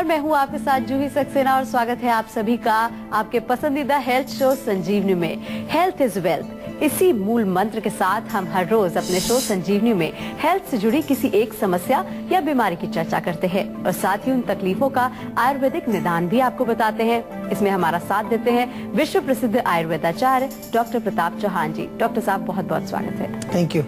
मैं हूँ आपके साथ जूही सक्सेना और स्वागत है आप सभी का आपके पसंदीदा हेल्थ शो संजीवनी में। हेल्थ इज वेल्थ, इसी मूल मंत्र के साथ हम हर रोज अपने शो संजीवनी में हेल्थ से जुड़ी किसी एक समस्या या बीमारी की चर्चा करते हैं और साथ ही उन तकलीफों का आयुर्वेदिक निदान भी आपको बताते हैं। इसमें हमारा साथ देते हैं विश्व प्रसिद्ध आयुर्वेदाचार्य डॉक्टर प्रताप चौहान जी। डॉक्टर साहब बहुत बहुत स्वागत है। Thank you.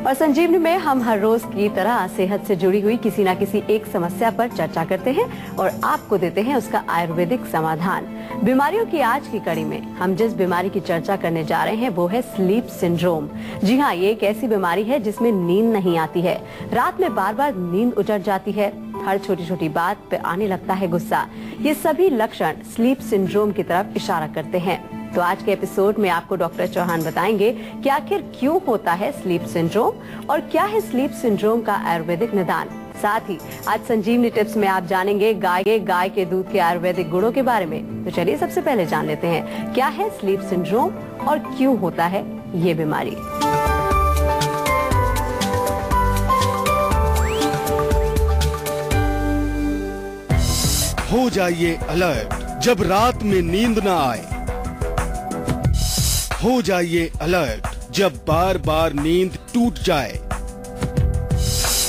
और संजीवनी में हम हर रोज की तरह सेहत से जुड़ी हुई किसी न किसी एक समस्या पर चर्चा करते हैं और आपको देते हैं उसका आयुर्वेदिक समाधान। बीमारियों की आज की कड़ी में हम जिस बीमारी की चर्चा करने जा रहे हैं वो है स्लीप सिंड्रोम। जी हाँ, ये एक ऐसी बीमारी है जिसमें नींद नहीं आती है, रात में बार बार नींद उजड़ जाती है, हर छोटी छोटी बात पे आने लगता है गुस्सा। ये सभी लक्षण स्लीप सिंड्रोम की तरफ इशारा करते हैं। तो आज के एपिसोड में आपको डॉक्टर चौहान बताएंगे कि आखिर क्यों होता है स्लीप सिंड्रोम और क्या है स्लीप सिंड्रोम का आयुर्वेदिक निदान। साथ ही आज संजीवनी टिप्स में आप जानेंगे गाय के दूध के आयुर्वेदिक गुणों के बारे में। तो चलिए सबसे पहले जान लेते हैं क्या है स्लीप सिंड्रोम और क्यों होता है ये बीमारी। हो जाइए अलर्ट जब रात में नींद न आए। हो जाइए अलर्ट जब बार बार नींद टूट जाए।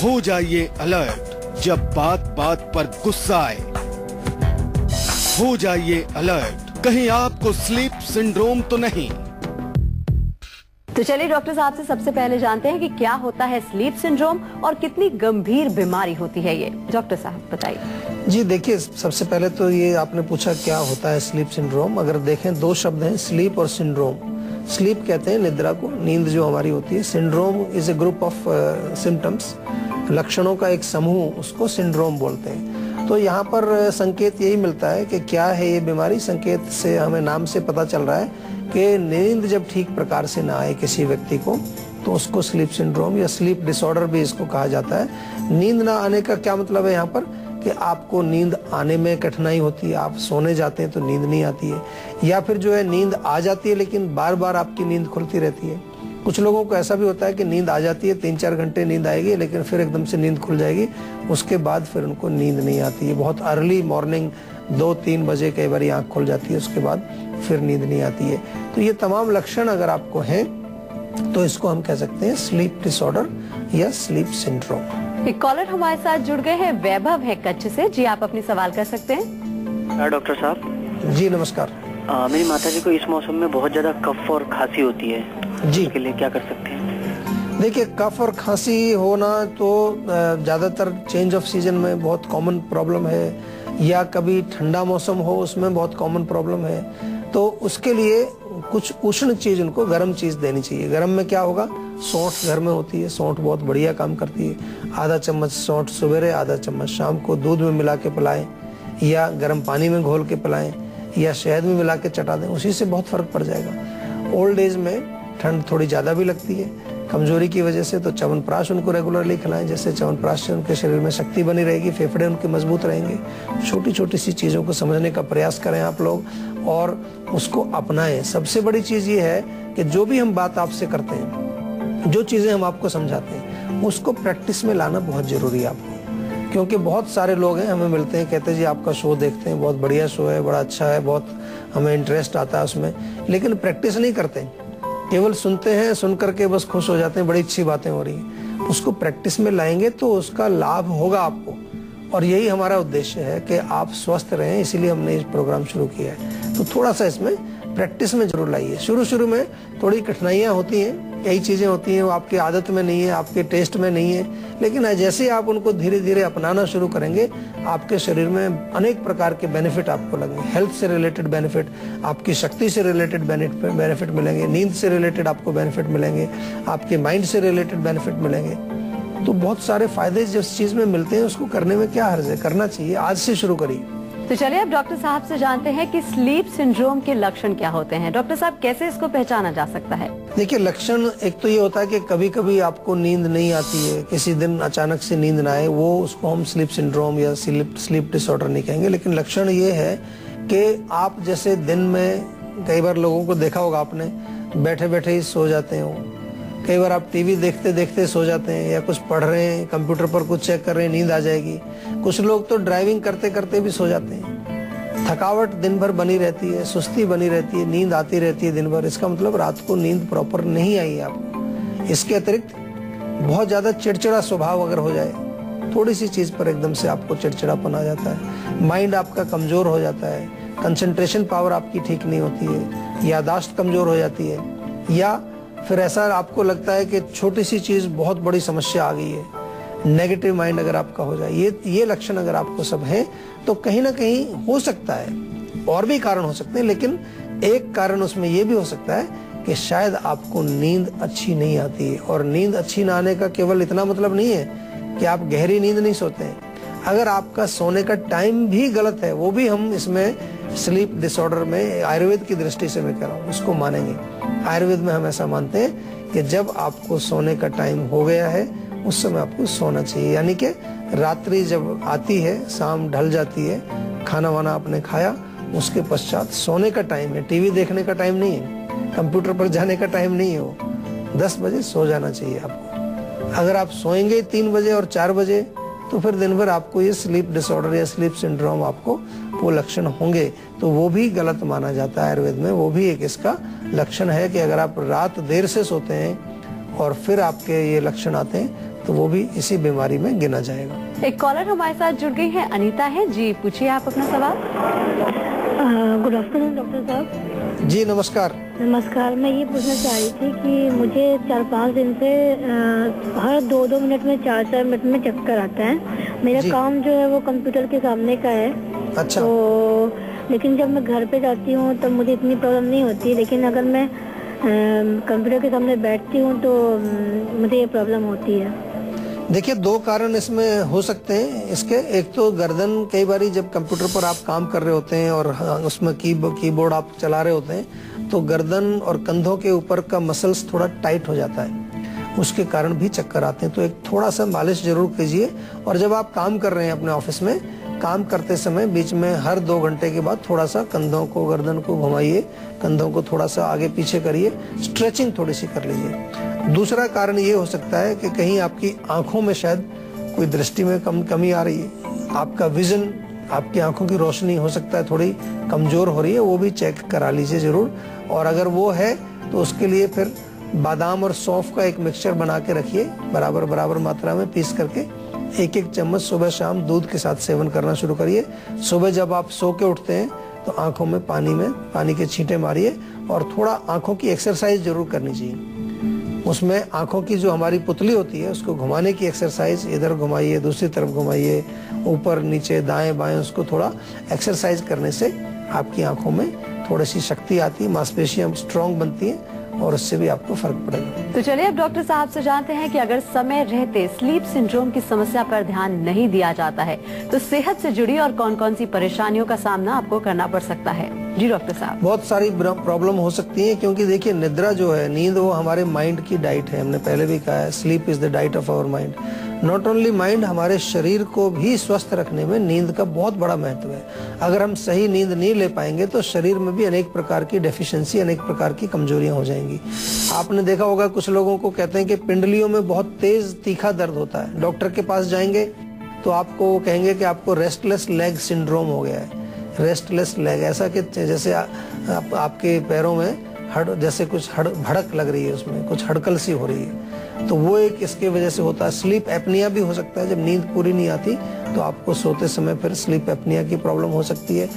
हो जाइए अलर्ट जब बात बात पर गुस्सा आए। हो जाइए अलर्ट कहीं आपको स्लीप सिंड्रोम तो नहीं। तो चलिए डॉक्टर साहब से सबसे पहले जानते हैं कि क्या होता है स्लीप सिंड्रोम और कितनी गंभीर बीमारी होती है ये। डॉक्टर साहब बताइए। जी देखिए, सबसे पहले तो ये आपने पूछा क्या होता है स्लीप सिंड्रोम। अगर देखें दो शब्द हैं, स्लीप और सिंड्रोम। स्लीप कहते हैं निद्रा को, नींद जो हमारी होती है। Syndrome is a group of symptoms, लक्षणों का एक समूह, उसको सिंड्रोम बोलते हैं। तो यहाँ पर संकेत यही मिलता है कि क्या है ये बीमारी। संकेत से हमें नाम से पता चल रहा है कि नींद जब ठीक प्रकार से ना आए किसी व्यक्ति को तो उसको स्लीप सिंड्रोम या स्लीप डिसऑर्डर भी इसको कहा जाता है। नींद ना आने का क्या मतलब है यहाँ पर कि आपको नींद आने में कठिनाई होती है, आप सोने जाते हैं तो नींद नहीं आती है, या फिर जो है नींद आ जाती है लेकिन बार बार आपकी नींद खुलती रहती है। कुछ लोगों को ऐसा भी होता है कि नींद आ जाती है, 3-4 घंटे नींद आएगी लेकिन फिर एकदम से नींद खुल जाएगी, उसके बाद फिर उनको नींद नहीं आती है। बहुत अर्ली मॉर्निंग 2-3 बजे कई बार आँख खुल जाती है, उसके बाद फिर नींद नहीं आती है। तो ये तमाम लक्षण अगर आपको हैं तो इसको हम कह सकते हैं स्लीप डिसऑर्डर या स्लीप सिंड्रोम। एक कॉलर हमारे साथ जुड़ गए हैं, वैभव है कच्छ से। जी आप अपनी सवाल कर सकते हैं। डॉक्टर साहब जी नमस्कार। मेरी माताजी को इस मौसम में बहुत ज्यादा कफ और खांसी होती है जी, उसके लिए क्या कर सकते हैं? देखिए कफ और खांसी होना तो ज्यादातर चेंज ऑफ सीजन में बहुत कॉमन प्रॉब्लम है, या कभी ठंडा मौसम हो उसमें बहुत कॉमन प्रॉब्लम है। तो उसके लिए कुछ उष्ण चीज, उनको गर्म चीज देनी चाहिए। गर्म में क्या होगा, सौंठ घर में होती है, सौंठ बहुत बढ़िया काम करती है। आधा चम्मच सौंठ सवेरे, आधा चम्मच शाम को दूध में मिला के पिलाएं, या गर्म पानी में घोल के पिलाएं, या शहद में मिला के चटा दें, उसी से बहुत फर्क पड़ जाएगा। ओल्ड एज में ठंड थोड़ी ज्यादा भी लगती है कमजोरी की वजह से, तो च्यवनप्राश उनको रेगुलरली खिलाएं, जैसे च्यवनप्राश से उनके शरीर में शक्ति बनी रहेगी, फेफड़े उनके मजबूत रहेंगे। छोटी छोटी सी चीजों को समझने का प्रयास करें आप लोग और उसको अपनाएं। सबसे बड़ी चीज ये है कि जो भी हम बात आपसे करते हैं, जो चीजें हम आपको समझाते हैं, उसको प्रैक्टिस में लाना बहुत जरूरी है आपको। क्योंकि बहुत सारे लोग हैं हमें मिलते हैं, कहते हैं जी आपका शो देखते हैं, बहुत बढ़िया शो है, बड़ा अच्छा है, बहुत हमें इंटरेस्ट आता है उसमें, लेकिन प्रैक्टिस नहीं करते, केवल सुनते हैं, सुन करके बस खुश हो जाते हैं, बड़ी अच्छी बातें हो रही हैं। उसको प्रैक्टिस में लाएंगे तो उसका लाभ होगा आपको, और यही हमारा उद्देश्य है कि आप स्वस्थ रहें, इसीलिए हमने इस प्रोग्राम शुरू किया है। तो थोड़ा सा इसमें प्रैक्टिस में जरूर लाइए। शुरू में थोड़ी कठिनाइयां होती हैं, कई चीजें होती हैं वो आपकी आदत में नहीं है, आपके टेस्ट में नहीं है, लेकिन जैसे आप उनको धीरे धीरे अपनाना शुरू करेंगे आपके शरीर में अनेक प्रकार के बेनिफिट आपको लगेंगे। हेल्थ से रिलेटेड बेनिफिट, आपकी शक्ति से रिलेटेड बेनिफिट मिलेंगे, नींद से रिलेटेड आपको बेनिफिट मिलेंगे, आपके माइंड से रिलेटेड बेनिफिट मिलेंगे। तो बहुत सारे फायदे जिस चीज में मिलते हैं उसको करने में क्या हर्ज है, करना चाहिए, आज से शुरू करिए। तो चलिए अब डॉक्टर साहब से जानते हैं कि स्लीप सिंड्रोम के लक्षण क्या होते हैं। डॉक्टर साहब कैसे इसको पहचाना जा सकता है? देखिए लक्षण एक तो ये होता है कि कभी कभी आपको नींद नहीं आती है, किसी दिन अचानक से नींद ना आए, वो उसको हम स्लीप सिंड्रोम या स्लीप डिसऑर्डर नहीं कहेंगे। लेकिन लक्षण ये है कि आप जैसे दिन में कई बार लोगों को देखा होगा आपने, बैठे बैठे ही सो जाते हो, कई बार आप टीवी देखते देखते सो जाते हैं, या कुछ पढ़ रहे हैं, कंप्यूटर पर कुछ चेक कर रहे हैं, नींद आ जाएगी। कुछ लोग तो ड्राइविंग करते करते भी सो जाते हैं। थकावट दिन भर बनी रहती है, सुस्ती बनी रहती है, नींद आती रहती है दिन भर। इसका मतलब रात को नींद प्रॉपर नहीं आई है आपको। इसके अतिरिक्त बहुत ज्यादा चिड़चिड़ा स्वभाव अगर हो जाए, थोड़ी सी चीज पर एकदम से आपको चिड़चिड़ापन आ जाता है, माइंड आपका कमजोर हो जाता है, कंसंट्रेशन पावर आपकी ठीक नहीं होती है, याददाश्त कमजोर हो जाती है, या फिर ऐसा आपको लगता है कि छोटी सी चीज बहुत बड़ी समस्या आ गई है, नेगेटिव माइंड अगर आपका हो जाए, ये लक्षण अगर आपको सब है, तो कहीं ना कहीं हो सकता है, और भी कारण हो सकते हैं, लेकिन एक कारण उसमें यह भी हो सकता है कि शायद आपको नींद अच्छी नहीं आती है। और नींद अच्छी ना आने का केवल इतना मतलब नहीं है कि आप गहरी नींद नहीं सोते हैं। अगर आपका सोने का टाइम भी गलत है, वो भी हम इसमें स्लीप डिसऑर्डर में आयुर्वेद की दृष्टि से मैं कह रहा हूँ, उसको मानेंगे। आयुर्वेद में हम ऐसा मानते हैं कि जब आपको सोने का टाइम हो गया है, उस समय आपको सोना चाहिए। यानी कि रात्रि जब आती है, शाम ढल जाती है, खाना वाना आपने खाया, उसके पश्चात सोने का टाइम है, टीवी देखने का टाइम नहीं है, कंप्यूटर पर जाने का टाइम नहीं है। वो 10 बजे सो जाना चाहिए आपको। अगर आप सोएंगे 3 बजे और 4 बजे, तो फिर दिन भर आपको ये स्लीप डिसऑर्डर या स्लीप सिंड्रोम आपको वो लक्षण होंगे, तो वो भी गलत माना जाता है आयुर्वेद में। वो भी एक इसका लक्षण है कि अगर आप रात देर से सोते हैं और फिर आपके ये लक्षण आते हैं, तो वो भी इसी बीमारी में गिना जाएगा। एक कॉलर हमारे साथ जुड़ गई है, अनीता है जी, पूछिए आप अपना सवाल। गुड आफ्टरनून डॉक्टर साहब। जी नमस्कार। नमस्कार, मैं ये पूछना चाह रही थी कि मुझे 4-5 दिन से हर 2-2 मिनट में 4-4 मिनट में चक्कर आता है। मेरा काम जो है वो कंप्यूटर के सामने का है। अच्छा। तो लेकिन जब मैं घर पे जाती हूँ तब मुझे इतनी प्रॉब्लम नहीं होती, लेकिन अगर मैं कंप्यूटर के सामने बैठती हूँ तो मुझे ये प्रॉब्लम होती है। देखिए, 2 कारण इसमें हो सकते हैं इसके। एक तो गर्दन, कई बारी जब कंप्यूटर पर आप काम कर रहे होते हैं और उसमें कीबोर्ड आप चला रहे होते हैं, तो गर्दन और कंधों के ऊपर का मसल्स थोड़ा टाइट हो जाता है, उसके कारण भी चक्कर आते हैं। तो एक थोड़ा सा मालिश जरूर कीजिए। और जब आप काम कर रहे हैं अपने ऑफिस में, काम करते समय बीच में हर 2 घंटे के बाद थोड़ा सा कंधों को, गर्दन को घुमाइए, कंधों को थोड़ा सा आगे पीछे करिए, स्ट्रेचिंग थोड़ी सी कर लीजिए। दूसरा कारण ये हो सकता है कि कहीं आपकी आंखों में शायद कोई दृष्टि में कमी आ रही है, आपका विजन, आपकी आंखों की रोशनी हो सकता है थोड़ी कमजोर हो रही है, वो भी चेक करा लीजिए जरूर। और अगर वो है तो उसके लिए फिर बादाम और सौंफ का एक मिक्सचर बना के रखिए, बराबर बराबर मात्रा में पीस करके 1-1 चम्मच सुबह शाम दूध के साथ सेवन करना शुरू करिए। सुबह जब आप सो के उठते हैं तो आंखों में पानी के छींटे मारिए, और थोड़ा आंखों की एक्सरसाइज जरूर करनी चाहिए। उसमें आंखों की जो हमारी पुतली होती है उसको घुमाने की एक्सरसाइज, इधर घुमाइए, दूसरी तरफ घुमाइए, ऊपर नीचे दाएं बाएं, उसको थोड़ा एक्सरसाइज करने से आपकी आंखों में थोड़ी सी शक्ति आती है, मांसपेशियां स्ट्रांग बनती हैं, और उससे भी आपको फर्क पड़ेगा। तो चलिए अब डॉक्टर साहब से जानते हैं कि अगर समय रहते स्लीप सिंड्रोम की समस्या पर ध्यान नहीं दिया जाता है, तो सेहत से जुड़ी और कौन कौन सी परेशानियों का सामना आपको करना पड़ सकता है। जी डॉक्टर साहब। बहुत सारी प्रॉब्लम हो सकती है, क्योंकि देखिए, निद्रा जो है, नींद, वो हमारे माइंड की डाइट है। हमने पहले भी कहा है, sleep is the diet of our mind. Not only mind, हमारे शरीर को भी स्वस्थ रखने में नींद का बहुत बड़ा महत्व है। अगर हम सही नींद नहीं ले पाएंगे तो शरीर में भी अनेक प्रकार की डेफिशिएंसी, अनेक प्रकार की कमजोरियां हो जाएंगी। आपने देखा होगा, कुछ लोगों को कहते हैं कि पिंडलियों में बहुत तेज तीखा दर्द होता है। डॉक्टर के पास जाएंगे तो आपको कहेंगे कि आपको रेस्टलेस लेग सिंड्रोम हो गया है। रेस्टलेस लेग, ऐसा कि जैसे आपके पैरों में जैसे कुछ भड़क लग रही है, उसमें कुछ हड़कल सी हो रही है, तो वो एक इसके वजह से होता है। स्लीप एपनिया भी हो सकता है, जब नींद पूरी नहीं आती तो आपको सोते समय फिर स्लीप एपनिया की प्रॉब्लम हो सकती है।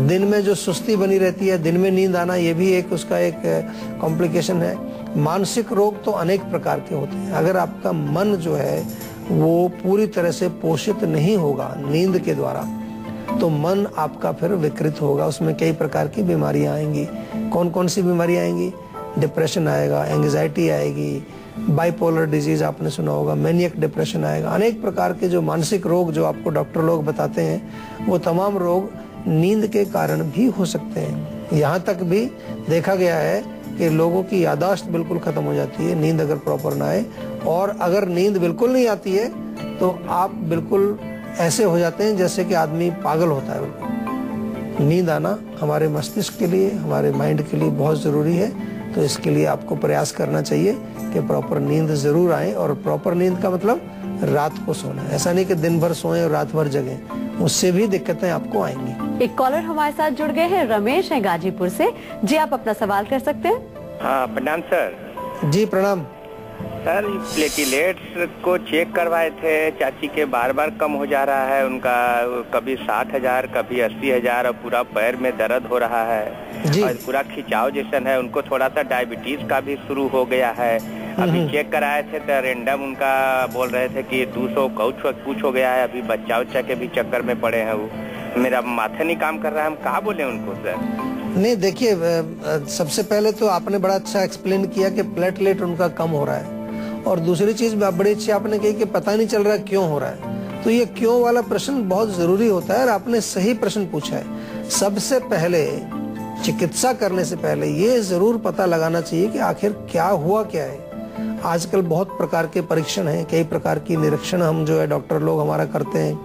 दिन में जो सुस्ती बनी रहती है, दिन में नींद आना, ये भी एक उसका एक कॉम्प्लिकेशन है। मानसिक रोग तो अनेक प्रकार के होते हैं। अगर आपका मन जो है वो पूरी तरह से पोषित नहीं होगा नींद के द्वारा, तो मन आपका फिर विकृत होगा, उसमें कई प्रकार की बीमारियां आएंगी। कौन कौन सी बीमारियां आएंगी? डिप्रेशन आएगा, एंग्जाइटी आएगी, बाइपोलर डिजीज आपने सुना होगा, मैनियक डिप्रेशन आएगा। अनेक प्रकार के जो मानसिक रोग जो आपको डॉक्टर लोग बताते हैं, वो तमाम रोग नींद के कारण भी हो सकते हैं। यहाँ तक भी देखा गया है कि लोगों की याददाश्त बिल्कुल खत्म हो जाती है नींद अगर प्रॉपर ना आए। और अगर नींद बिल्कुल नहीं आती है तो आप बिल्कुल ऐसे हो जाते हैं जैसे कि आदमी पागल होता है। बिल्कुल नींद आना हमारे मस्तिष्क के लिए, हमारे माइंड के लिए बहुत जरूरी है। तो इसके लिए आपको प्रयास करना चाहिए कि प्रॉपर नींद जरूर आए। और प्रॉपर नींद का मतलब रात को सोना, ऐसा नहीं कि दिन भर सोएं और रात भर जगें, उससे भी दिक्कतें आपको आएंगी। एक कॉलर हमारे साथ जुड़ गए हैं, रमेश हैं गाजीपुर से। जी आप अपना सवाल कर सकते हैं। हाँ प्रणाम सर। जी प्रणाम सर, प्लेटलेट्स को चेक करवाए थे, चाची के बार बार कम हो जा रहा है उनका, कभी 60,000 कभी 80,000 और पूरा पैर में दर्द हो रहा है जी। और पूरा खिंचाव जैसन है। उनको थोड़ा सा डायबिटीज का भी शुरू हो गया है। अभी चेक कराए थे तो रेंडम उनका बोल रहे थे कि 200 कुछ हो गया है। अभी बच्चा उच्चा के भी चक्कर में पड़े हैं। वो मेरा माथा नहीं काम कर रहा है, हम कहाँ बोले उनको सर? नहीं देखिए, सबसे पहले तो आपने बड़ा अच्छा एक्सप्लेन किया कि प्लेटलेट उनका कम हो रहा है, और दूसरी चीज बड़ी अच्छी आपने कही कि पता नहीं चल रहा क्यों हो रहा है। तो ये क्यों वाला प्रश्न बहुत जरूरी होता है और आपने सही प्रश्न पूछा है। सबसे पहले चिकित्सा करने से पहले ये जरूर पता लगाना चाहिए कि आखिर क्या हुआ क्या है। आजकल बहुत प्रकार के परीक्षण हैं, कई प्रकार की निरीक्षण हम जो है डॉक्टर लोग हमारा करते हैं,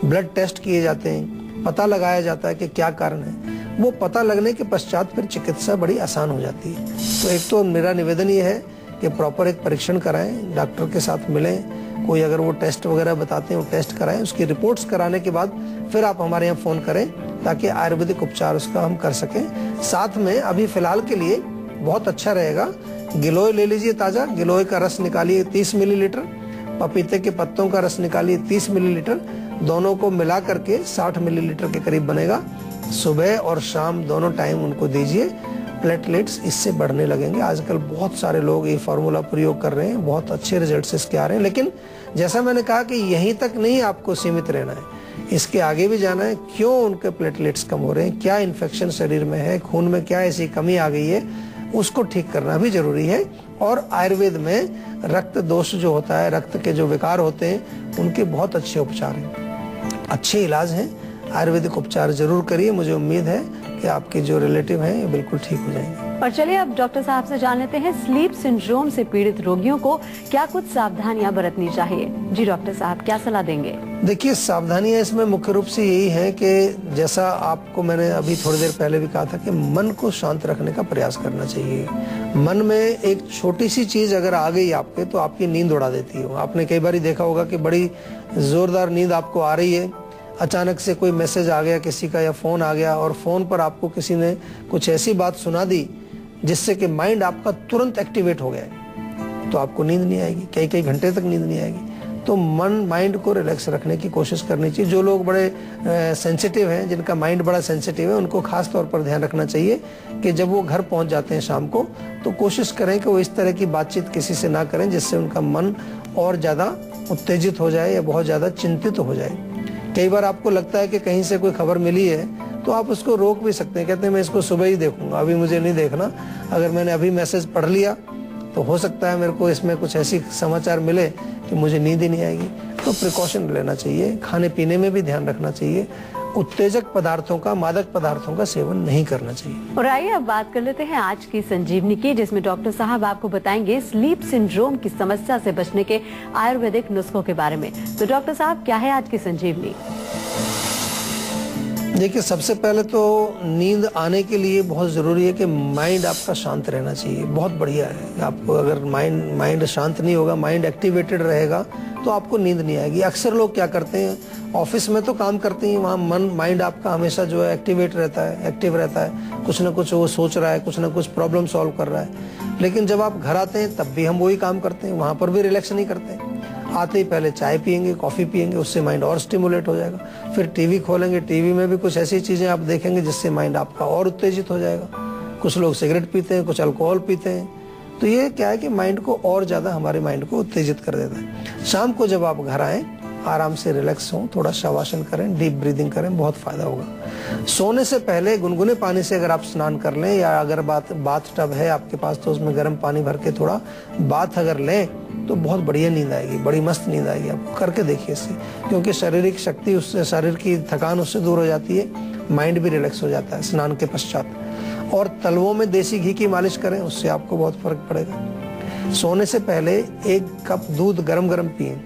ब्लड टेस्ट किए जाते हैं, पता लगाया जाता है कि क्या कारण है। वो पता लगने के पश्चात फिर चिकित्सा बड़ी आसान हो जाती है। तो एक तो मेरा निवेदन ये है कि प्रॉपर एक परीक्षण कराएं, डॉक्टर के साथ मिलें, कोई अगर वो टेस्ट वगैरह बताते हैं वो टेस्ट कराएं, उसकी रिपोर्ट्स कराने के बाद फिर आप हमारे यहाँ फोन करें ताकि आयुर्वेदिक उपचार उसका हम कर सकें। साथ में अभी फिलहाल के लिए बहुत अच्छा रहेगा, गिलोय ले लीजिए ताजा, गिलोय का रस निकालिए 30 मिलीलीटर, पपीते के पत्तों का रस निकालिए 30 मिलीलीटर, दोनों को मिला करके 60 मिलीलीटर के करीब बनेगा। सुबह और शाम दोनों टाइम उनको दीजिए, प्लेटलेट्स इससे बढ़ने लगेंगे। आजकल बहुत सारे लोग ये फार्मूला प्रयोग कर रहे हैं, बहुत अच्छे रिजल्ट्स इसके आ रहे हैं। लेकिन जैसा मैंने कहा कि यहीं तक नहीं आपको सीमित रहना है, इसके आगे भी जाना है। क्यों उनके प्लेटलेट्स कम हो रहे हैं, क्या इन्फेक्शन शरीर में है, खून में क्या ऐसी कमी आ गई है, उसको ठीक करना भी जरूरी है। और आयुर्वेद में रक्त दोष जो होता है, रक्त के जो विकार होते हैं, उनके बहुत अच्छे उपचार हैं, अच्छे इलाज हैं। आयुर्वेदिक उपचार जरूर करिए, मुझे उम्मीद है कि आपके जो रिलेटिव हैं ये बिल्कुल ठीक हो जाएंगे। और चलिए अब डॉक्टर साहब से जान लेते हैं, स्लीप सिंड्रोम से पीड़ित रोगियों को क्या कुछ सावधानियां बरतनी चाहिए। जी डॉक्टर साहब क्या सलाह देंगे? देखिए, सावधानियां इसमें मुख्य रूप से यही है कि जैसा आपको मैंने अभी थोड़ी देर पहले भी कहा था कि मन को शांत रखने का प्रयास करना चाहिए। मन में एक छोटी सी चीज अगर आ गई आपके तो आपकी नींद उड़ा देती है। आपने कई बार देखा होगा कि बड़ी जोरदार नींद आपको आ रही है, अचानक से कोई मैसेज आ गया किसी का या फोन आ गया, और फोन पर आपको किसी ने कुछ ऐसी बात सुना दी जिससे कि माइंड आपका तुरंत एक्टिवेट हो गया है, तो आपको नींद नहीं आएगी, कई कई घंटे तक नींद नहीं आएगी। तो माइंड को रिलैक्स रखने की कोशिश करनी चाहिए। जो लोग बड़े सेंसिटिव हैं, जिनका माइंड बड़ा सेंसिटिव है, उनको खास तौर पर ध्यान रखना चाहिए कि जब वो घर पहुंच जाते हैं शाम को, तो कोशिश करें कि वो इस तरह की बातचीत किसी से ना करें जिससे उनका मन और ज्यादा उत्तेजित हो जाए या बहुत ज्यादा चिंतित हो जाए। कई बार आपको लगता है कि कहीं से कोई खबर मिली है तो आप उसको रोक भी सकते हैं, कहते हैं मैं इसको सुबह ही देखूंगा, अभी मुझे नहीं देखना। अगर मैंने अभी मैसेज पढ़ लिया तो हो सकता है मेरे को इसमें कुछ ऐसी समाचार मिले कि मुझे नींद ही नहीं आएगी। तो प्रिकॉशन लेना चाहिए, खाने पीने में भी ध्यान रखना चाहिए, उत्तेजक पदार्थों का, मादक पदार्थों का सेवन नहीं करना चाहिए। और आइए अब बात कर लेते हैं आज की संजीवनी की, जिसमें डॉक्टर साहब आपको बताएंगे स्लीप सिंड्रोम की समस्या से बचने के आयुर्वेदिक नुस्खों के बारे में। तो डॉक्टर साहब क्या है आज की संजीवनी? देखिए, सबसे पहले तो नींद आने के लिए बहुत जरूरी है कि माइंड आपका शांत रहना चाहिए। बहुत बढ़िया है, आपको अगर माइंड शांत नहीं होगा, माइंड एक्टिवेटेड रहेगा तो आपको नींद नहीं आएगी। अक्सर लोग क्या करते हैं, ऑफिस में तो काम करते हैं, वहाँ माइंड आपका हमेशा जो है एक्टिवेट रहता है, एक्टिव रहता है, कुछ ना कुछ वो सोच रहा है, कुछ ना कुछ प्रॉब्लम सॉल्व कर रहा है। लेकिन जब आप घर आते हैं तब भी हम वही काम करते हैं, वहाँ पर भी रिलैक्स नहीं करते। आते ही पहले चाय पियेंगे, कॉफी पियेंगे, उससे माइंड और स्टिमुलेट हो जाएगा। फिर टीवी खोलेंगे, टीवी में भी कुछ ऐसी चीजें आप देखेंगे जिससे माइंड आपका और उत्तेजित हो जाएगा। कुछ लोग सिगरेट पीते हैं, कुछ अल्कोहल पीते हैं। तो ये क्या है कि माइंड को और ज्यादा, हमारे माइंड को उत्तेजित कर देता है। शाम को जब आप घर आए, आराम से रिलैक्स हों, थोड़ा शवासन करें, डीप ब्रीदिंग करें, बहुत फायदा होगा। सोने से पहले गुनगुने पानी से अगर आप स्नान कर लें, या अगर बाथ टब है आपके पास तो उसमें गर्म पानी भर के थोड़ा बाथ अगर लें तो बहुत बढ़िया नींद आएगी, बड़ी मस्त नींद आएगी। आप करके देखिए इससे, क्योंकि शारीरिक शक्ति उससे, शरीर की थकान उससे दूर हो जाती है, माइंड भी रिलैक्स हो जाता है स्नान के पश्चात। और तलवों में देसी घी की मालिश करें, उससे आपको बहुत फर्क पड़ेगा। सोने से पहले 1 कप दूध गरम गरम पिए,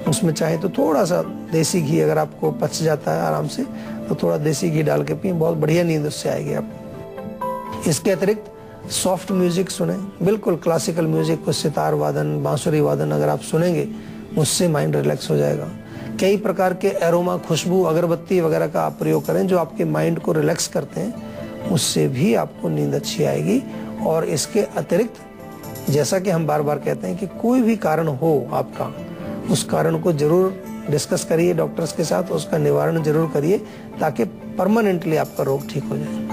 उसमें चाहे तो थोड़ा सा देसी घी, अगर आपको पच जाता है आराम से तो थोड़ा देसी घी डाल के पिए, बहुत बढ़िया नींद उससे आएगी आपको। इसके अतिरिक्त सॉफ्ट म्यूजिक सुने, बिल्कुल क्लासिकल म्यूजिक, कुछ सितार वादन, बांसुरी वादन अगर आप सुनेंगे उससे माइंड रिलैक्स हो जाएगा। कई प्रकार के एरोमा, खुशबू, अगरबत्ती वगैरह का आप प्रयोग करें जो आपके माइंड को रिलैक्स करते हैं, उससे भी आपको नींद अच्छी आएगी। और इसके अतिरिक्त जैसा कि हम बार बार कहते हैं कि कोई भी कारण हो आपका, उस कारण को जरूर डिस्कस करिए डॉक्टर्स के साथ, उसका निवारण जरूर करिए ताकि परमानेंटली आपका रोग ठीक हो जाए।